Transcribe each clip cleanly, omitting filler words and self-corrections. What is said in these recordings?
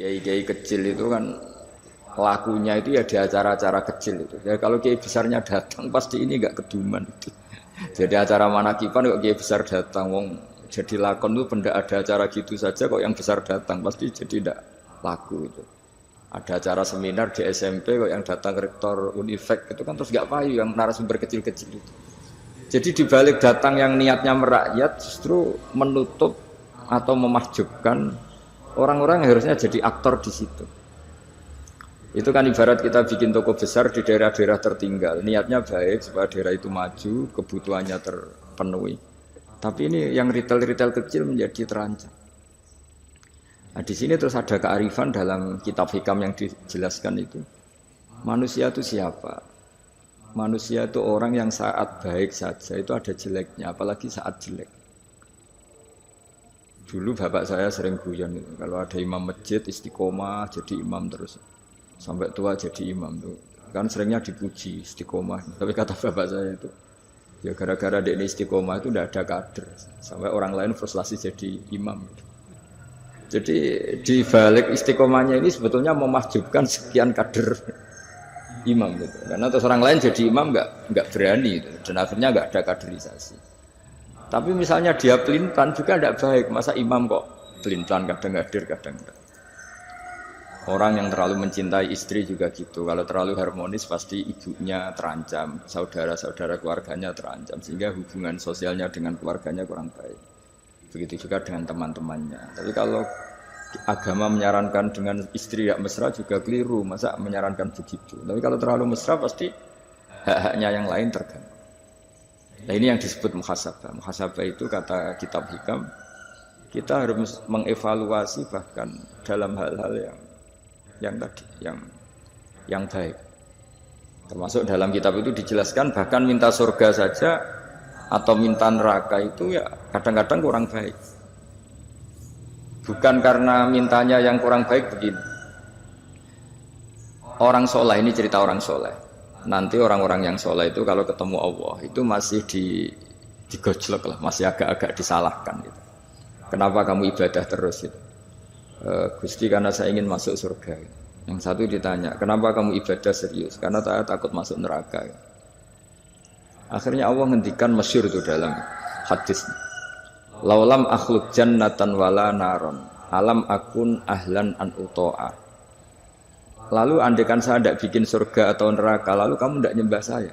Kiai-kiai kecil itu kan lakunya itu ya di acara-acara kecil itu. Ya kalau kiai besarnya datang pasti ini enggak keduman itu. Jadi acara manakipan kok kiai besar datang wong jadi lakon itu benda ada acara gitu saja kok yang besar datang pasti jadi tidak laku itu. Ada acara seminar di SMP kok yang datang rektor Unifek itu kan terus enggak payu yang narasumber kecil-kecil itu. Jadi dibalik datang yang niatnya merakyat justru menutup atau memahjubkan orang-orang yang harusnya jadi aktor di situ. Itu kan ibarat kita bikin toko besar di daerah-daerah tertinggal. Niatnya baik supaya daerah itu maju, kebutuhannya terpenuhi. Tapi ini yang retail-retail kecil menjadi terancam. Nah, di sini terus ada kearifan dalam kitab hikam yang dijelaskan itu. Manusia itu siapa? Manusia itu orang yang saat baik saja itu ada jeleknya, apalagi saat jelek. Dulu bapak saya sering guyon itu, kalau ada imam masjid istiqomah jadi imam terus sampai tua jadi imam tuh kan seringnya dipuji istiqomah. Tapi kata bapak saya itu ya gara-gara dia istiqomah itu tidak ada kader sampai orang lain frustasi jadi imam. Jadi di balik istiqomahnya ini sebetulnya memahjubkan sekian kader imam gitu. Karena terus orang lain jadi imam nggak berani gitu. Dan akhirnya nggak ada kaderisasi. Tapi misalnya dia pelintan juga tidak baik. Masa imam kok pelintan kadang hadir kadang enggak. Orang yang terlalu mencintai istri juga gitu. Kalau terlalu harmonis pasti ibunya terancam, saudara-saudara keluarganya terancam sehingga hubungan sosialnya dengan keluarganya kurang baik. Begitu juga dengan teman-temannya. Tapi kalau agama menyarankan dengan istri tidak mesra juga keliru. Masa menyarankan begitu? Tapi kalau terlalu mesra pasti hak-haknya yang lain terganggu. Nah ini yang disebut muhasabah. Muhasabah itu kata kitab hikam, kita harus mengevaluasi bahkan dalam hal-hal yang tadi, yang baik. Termasuk dalam kitab itu dijelaskan bahkan minta surga saja atau minta neraka itu ya kadang-kadang kurang baik. Bukan karena mintanya yang kurang baik begini. Orang soleh, ini cerita orang soleh. Nanti orang-orang yang soleh itu kalau ketemu Allah itu masih digojlok lah, masih agak-agak disalahkan gitu. Kenapa kamu ibadah terus itu? Gusti karena saya ingin masuk surga. Yang satu ditanya, kenapa kamu ibadah serius? Karena saya takut masuk neraka. Akhirnya Allah ngendikan masyhur itu dalam hadis. Laulam akhluk jannatan wala naron, alam akun ahlan an uto'a. Lalu andaikan saya tidak bikin surga atau neraka, lalu kamu tidak nyembah saya.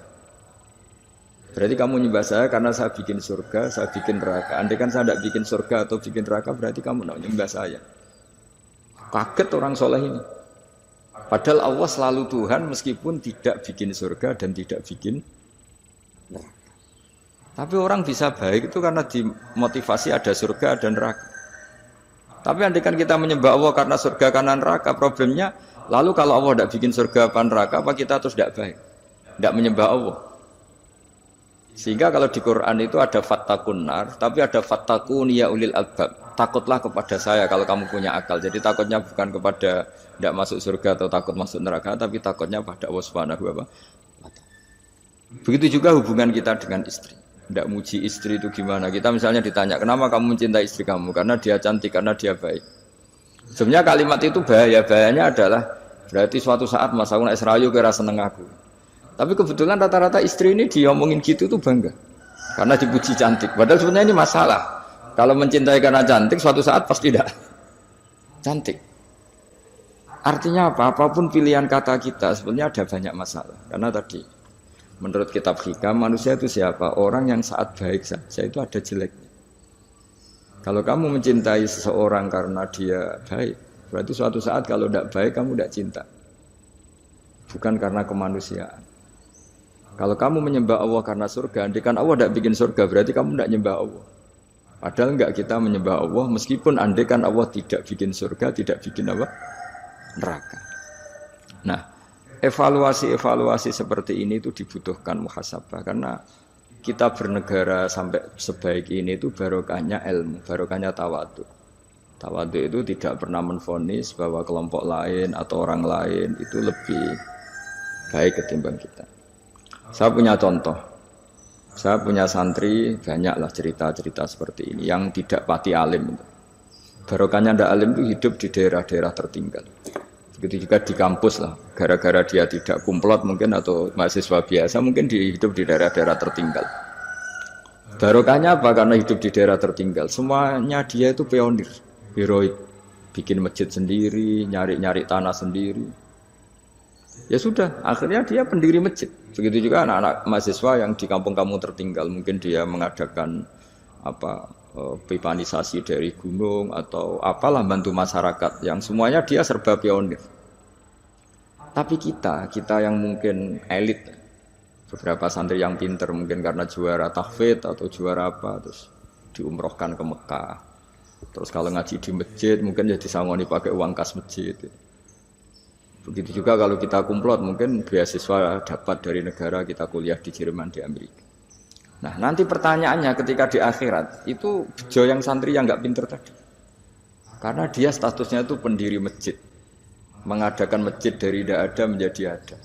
Berarti kamu nyembah saya karena saya bikin surga, saya bikin neraka. Andaikan saya tidak bikin surga atau bikin neraka, berarti kamu tidak nyembah saya. Kaget orang soleh ini. Padahal Allah selalu Tuhan meskipun tidak bikin surga dan tidak bikin neraka. Tapi orang bisa baik itu karena dimotivasi ada surga dan neraka. Tapi andaikan kita menyembah Allah karena surga karena neraka, problemnya lalu kalau Allah tidak bikin surga apa neraka, apa kita terus tidak baik? Tidak menyembah Allah. Sehingga kalau di Quran itu ada fattakun nar, tapi ada fattakun ya ulil albab. Takutlah kepada saya kalau kamu punya akal. Jadi takutnya bukan kepada tidak masuk surga atau takut masuk neraka, tapi takutnya pada Allah Subhanahu wa ta'ala. Begitu juga hubungan kita dengan istri. Tidak muji istri itu gimana? Kita misalnya ditanya, kenapa kamu mencintai istri kamu? Karena dia cantik, karena dia baik. Sebenarnya kalimat itu bahaya. Bahayanya adalah berarti suatu saat Mas aku naik serayu kira seneng aku. Tapi kebetulan rata-rata istri ini diomongin gitu tuh bangga. Karena dipuji cantik. Padahal sebenarnya ini masalah. Kalau mencintai karena cantik suatu saat pasti tidak cantik. Artinya apa? Apapun pilihan kata kita sebenarnya ada banyak masalah. Karena tadi menurut kitab hikam manusia itu siapa? Orang yang saat baik saja itu ada jeleknya. Kalau kamu mencintai seseorang karena dia baik, berarti suatu saat kalau tidak baik kamu tidak cinta. Bukan karena kemanusiaan. Kalau kamu menyembah Allah karena surga, andaikan Allah tidak bikin surga, berarti kamu tidak menyembah Allah. Padahal enggak, kita menyembah Allah meskipun andaikan Allah tidak bikin surga, tidak bikin apa? Neraka. Nah, evaluasi-evaluasi seperti ini itu dibutuhkan muhasabah karena kita bernegara sampai sebaik ini itu barokahnya ilmu, barokahnya tawadhu. Tawadhu itu tidak pernah menvonis bahwa kelompok lain atau orang lain itu lebih baik ketimbang kita. Saya punya contoh. Saya punya santri, banyaklah cerita-cerita seperti ini yang tidak pati alim. Barokahnya ndak alim itu hidup di daerah-daerah tertinggal. Begitu juga di kampus lah. Gara-gara dia tidak kumplot mungkin atau mahasiswa biasa mungkin hidup di daerah-daerah tertinggal. Barokahnya apa? Karena hidup di daerah tertinggal. Semuanya dia itu pionir, heroik. Bikin masjid sendiri, nyari-nyari tanah sendiri. Ya sudah, akhirnya dia pendiri masjid. Begitu juga anak-anak mahasiswa yang di kampung-kampung tertinggal. Mungkin dia mengadakan pipanisasi dari gunung atau apalah bantu masyarakat yang semuanya dia serba pionir. Tapi kita yang mungkin elit, beberapa santri yang pinter mungkin karena juara tahfidz atau juara apa terus diumrohkan ke Mekah. Terus kalau ngaji di masjid mungkin ya disangoni pakai uang kas masjid. Begitu juga kalau kita kumplot mungkin beasiswa dapat dari negara kita kuliah di Jerman, di Amerika. Nah nanti pertanyaannya ketika di akhirat itu bejo yang santri yang nggak pinter tadi, karena dia statusnya itu pendiri masjid, mengadakan masjid dari tidak ada menjadi ada.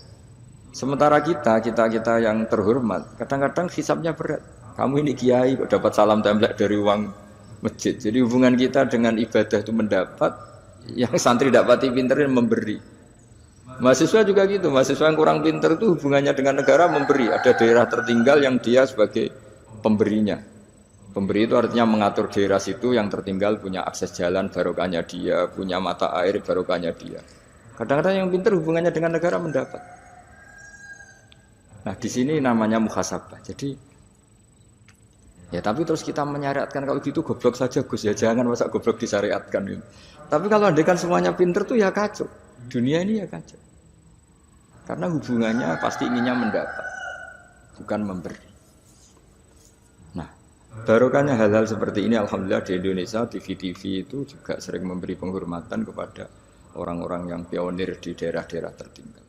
Sementara kita yang terhormat kadang-kadang hisabnya berat. Kamu ini kiai kok dapat salam template dari uang masjid. Jadi hubungan kita dengan ibadah itu mendapat, yang santri dapati pinterin memberi. Mahasiswa juga gitu, mahasiswa yang kurang pinter itu hubungannya dengan negara memberi. Ada daerah tertinggal yang dia sebagai pemberinya. Pemberi itu artinya mengatur daerah situ yang tertinggal punya akses jalan barokahnya dia, punya mata air barokahnya dia. Kadang-kadang yang pinter hubungannya dengan negara mendapat. Nah di sini namanya muhasabah. Jadi ya tapi terus kita menyariatkan kalau gitu goblok saja Gus ya, jangan masa goblok disyariatkan. Tapi kalau andekan semuanya pinter tuh ya kacau. Dunia ini ya kacau. Karena hubungannya pasti inginnya mendapat, bukan memberi. Nah, barokahnya hal-hal seperti ini alhamdulillah di Indonesia TV-TV itu juga sering memberi penghormatan kepada orang-orang yang pionir di daerah-daerah tertinggal.